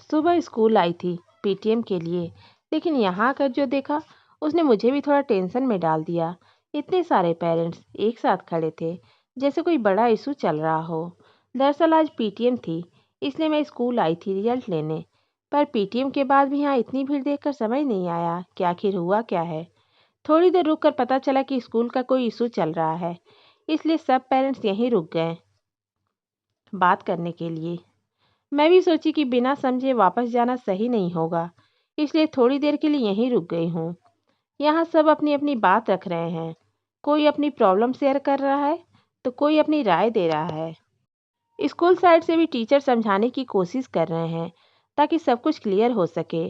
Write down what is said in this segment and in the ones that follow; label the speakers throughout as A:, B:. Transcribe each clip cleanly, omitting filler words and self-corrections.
A: सुबह स्कूल आई थी पीटीएम के लिए, लेकिन यहाँ आकर जो देखा उसने मुझे भी थोड़ा टेंशन में डाल दिया। इतने सारे पेरेंट्स एक साथ खड़े थे, जैसे कोई बड़ा इशू चल रहा हो। दरअसल आज पीटीएम थी, इसलिए मैं स्कूल आई थी रिजल्ट लेने। पर पीटीएम के बाद भी यहाँ इतनी भीड़ देखकर समझ नहीं आया कि आखिर हुआ क्या है। थोड़ी देर रुक कर पता चला कि स्कूल का कोई इशू चल रहा है, इसलिए सब पेरेंट्स यहीं रुक गए बात करने के लिए। मैं भी सोची कि बिना समझे वापस जाना सही नहीं होगा, इसलिए थोड़ी देर के लिए यहीं रुक गई हूँ। यहाँ सब अपनी अपनी बात रख रहे हैं, कोई अपनी प्रॉब्लम शेयर कर रहा है तो कोई अपनी राय दे रहा है। स्कूल साइड से भी टीचर समझाने की कोशिश कर रहे हैं ताकि सब कुछ क्लियर हो सके।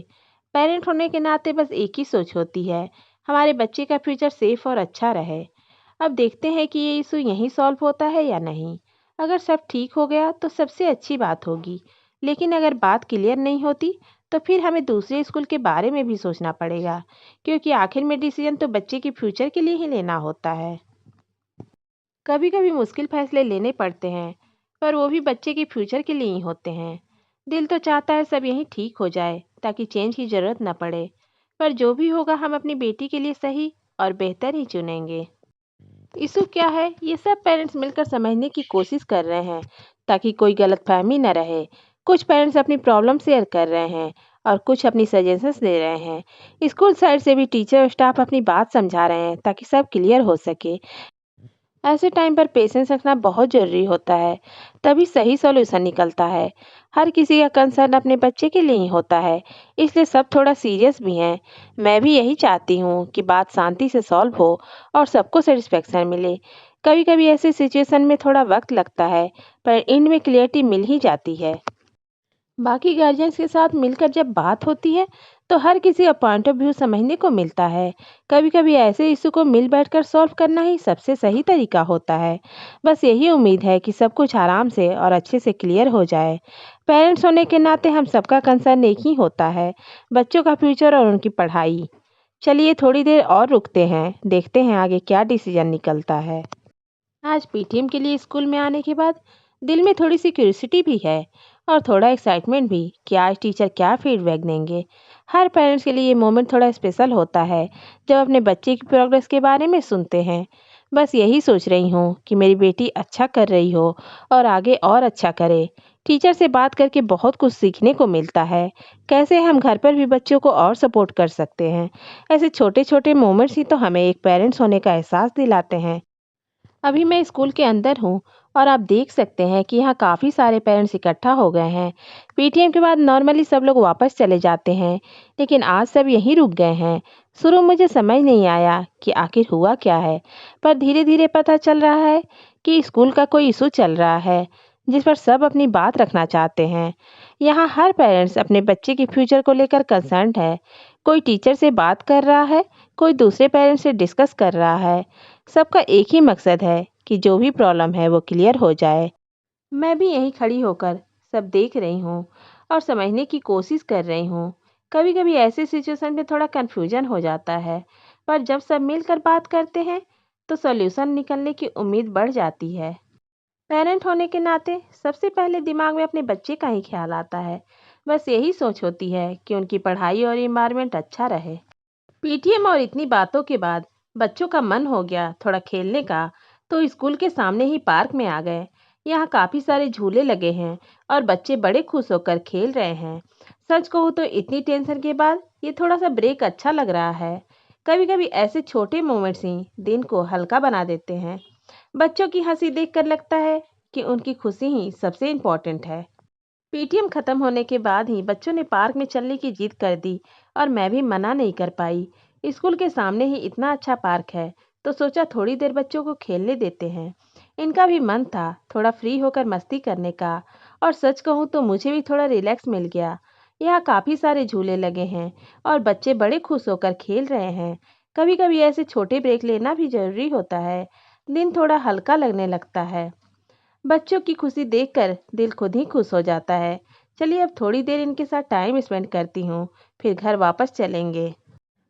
A: पेरेंट होने के नाते बस एक ही सोच होती है, हमारे बच्चे का फ्यूचर सेफ और अच्छा रहे। अब देखते हैं कि ये इशू यहीं सॉल्व होता है या नहीं। अगर सब ठीक हो गया तो सबसे अच्छी बात होगी, लेकिन अगर बात क्लियर नहीं होती तो फिर हमें दूसरे स्कूल के बारे में भी सोचना पड़ेगा, क्योंकि आखिर में डिसीजन तो बच्चे के फ्यूचर के लिए ही लेना होता है। कभी कभी मुश्किल फैसले लेने पड़ते हैं, पर वो भी बच्चे के फ्यूचर के लिए ही होते हैं। दिल तो चाहता है सब यहीं ठीक हो जाए ताकि चेंज की ज़रूरत न पड़े, पर जो भी होगा हम अपनी बेटी के लिए सही और बेहतर ही चुनेंगे। इशू क्या है ये सब पेरेंट्स मिलकर समझने की कोशिश कर रहे हैं ताकि कोई गलतफहमी न रहे। कुछ पेरेंट्स अपनी प्रॉब्लम शेयर कर रहे हैं और कुछ अपनी सजेशंस दे रहे हैं। स्कूल साइड से भी टीचर और स्टाफ अपनी बात समझा रहे हैं ताकि सब क्लियर हो सके। ऐसे टाइम पर पेशेंस रखना बहुत ज़रूरी होता है, तभी सही सॉल्यूशन निकलता है। हर किसी का कंसर्न अपने बच्चे के लिए ही होता है, इसलिए सब थोड़ा सीरियस भी हैं। मैं भी यही चाहती हूँ कि बात शांति से सॉल्व हो और सबको सेटिस्फेक्शन मिले। कभी कभी ऐसे सिचुएशन में थोड़ा वक्त लगता है, पर एंड में क्लियरिटी मिल ही जाती है। बाकी गार्जियंस के साथ मिलकर जब बात होती है तो हर किसी का पॉइंट ऑफ व्यू समझने को मिलता है। कभी कभी ऐसे इशू को मिल बैठकर सॉल्व करना ही सबसे सही तरीका होता है। बस यही उम्मीद है कि सब कुछ आराम से और अच्छे से क्लियर हो जाए। पेरेंट्स होने के नाते हम सबका कंसर्न एक ही होता है, बच्चों का फ्यूचर और उनकी पढ़ाई। चलिए थोड़ी देर और रुकते हैं, देखते हैं आगे क्या डिसीजन निकलता है। आज पीटीएम के लिए स्कूल में आने के बाद दिल में थोड़ी सी क्यूरियोसिटी भी है और थोड़ा एक्साइटमेंट भी कि आज टीचर क्या फीडबैक देंगे। हर पेरेंट्स के लिए ये मोमेंट थोड़ा स्पेशल होता है जब अपने बच्चे की प्रोग्रेस के बारे में सुनते हैं। बस यही सोच रही हूँ कि मेरी बेटी अच्छा कर रही हो और आगे और अच्छा करे। टीचर से बात करके बहुत कुछ सीखने को मिलता है, कैसे हम घर पर भी बच्चों को और सपोर्ट कर सकते हैं। ऐसे छोटे छोटे मोमेंट्स ही तो हमें एक पेरेंट्स होने का एहसास दिलाते हैं। अभी मैं स्कूल के अंदर हूँ और आप देख सकते हैं कि यहाँ काफ़ी सारे पेरेंट्स इकट्ठा हो गए हैं। पीटीएम के बाद नॉर्मली सब लोग वापस चले जाते हैं, लेकिन आज सब यहीं रुक गए हैं। शुरू में मुझे समझ नहीं आया कि आखिर हुआ क्या है, पर धीरे धीरे पता चल रहा है कि स्कूल का कोई इशू चल रहा है जिस पर सब अपनी बात रखना चाहते हैं। यहाँ हर पेरेंट्स अपने बच्चे के फ्यूचर को लेकर कंसर्न्ड है। कोई टीचर से बात कर रहा है, कोई दूसरे पेरेंट्स से डिस्कस कर रहा है। सबका एक ही मकसद है कि जो भी प्रॉब्लम है वो क्लियर हो जाए। मैं भी यहीं खड़ी होकर सब देख रही हूँ और समझने की कोशिश कर रही हूँ। कभी कभी ऐसे सिचुएशन में थोड़ा कन्फ्यूजन हो जाता है, पर जब सब मिलकर बात करते हैं तो सॉल्यूशन निकलने की उम्मीद बढ़ जाती है। पेरेंट होने के नाते सबसे पहले दिमाग में अपने बच्चे का ही ख्याल आता है। बस यही सोच होती है कि उनकी पढ़ाई और इन्वायरमेंट अच्छा रहे। पीटीएम और इतनी बातों के बाद बच्चों का मन हो गया थोड़ा खेलने का, तो स्कूल के सामने ही पार्क में आ गए। यहाँ काफी सारे झूले लगे हैं और बच्चे बड़े खुश होकर खेल रहे हैं। सच कहूँ तो इतनी टेंशन के बाद ये थोड़ा सा ब्रेक अच्छा लग रहा है। कभी कभी ऐसे छोटे मोमेंट्स ही दिन को हल्का बना देते हैं। बच्चों की हंसी देखकर लगता है कि उनकी खुशी ही सबसे इम्पोर्टेंट है। पीटीएम खत्म होने के बाद ही बच्चों ने पार्क में चलने की जिद कर दी और मैं भी मना नहीं कर पाई। स्कूल के सामने ही इतना अच्छा पार्क है तो सोचा थोड़ी देर बच्चों को खेलने देते हैं। इनका भी मन था थोड़ा फ्री होकर मस्ती करने का, और सच कहूँ तो मुझे भी थोड़ा रिलैक्स मिल गया। यहाँ काफ़ी सारे झूले लगे हैं और बच्चे बड़े खुश होकर खेल रहे हैं। कभी कभी ऐसे छोटे ब्रेक लेना भी ज़रूरी होता है, दिन थोड़ा हल्का लगने लगता है। बच्चों की खुशी देखकर दिल खुद ही खुश हो जाता है। चलिए अब थोड़ी देर इनके साथ टाइम स्पेंड करती हूँ, फिर घर वापस चलेंगे।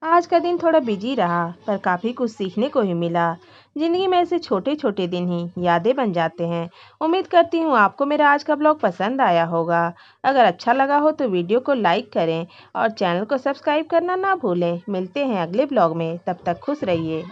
A: आज का दिन थोड़ा बिजी रहा पर काफ़ी कुछ सीखने को ही मिला। ज़िंदगी में ऐसे छोटे छोटे दिन ही यादें बन जाते हैं। उम्मीद करती हूँ आपको मेरा आज का ब्लॉग पसंद आया होगा। अगर अच्छा लगा हो तो वीडियो को लाइक करें और चैनल को सब्सक्राइब करना ना भूलें। मिलते हैं अगले ब्लॉग में, तब तक खुश रहिए।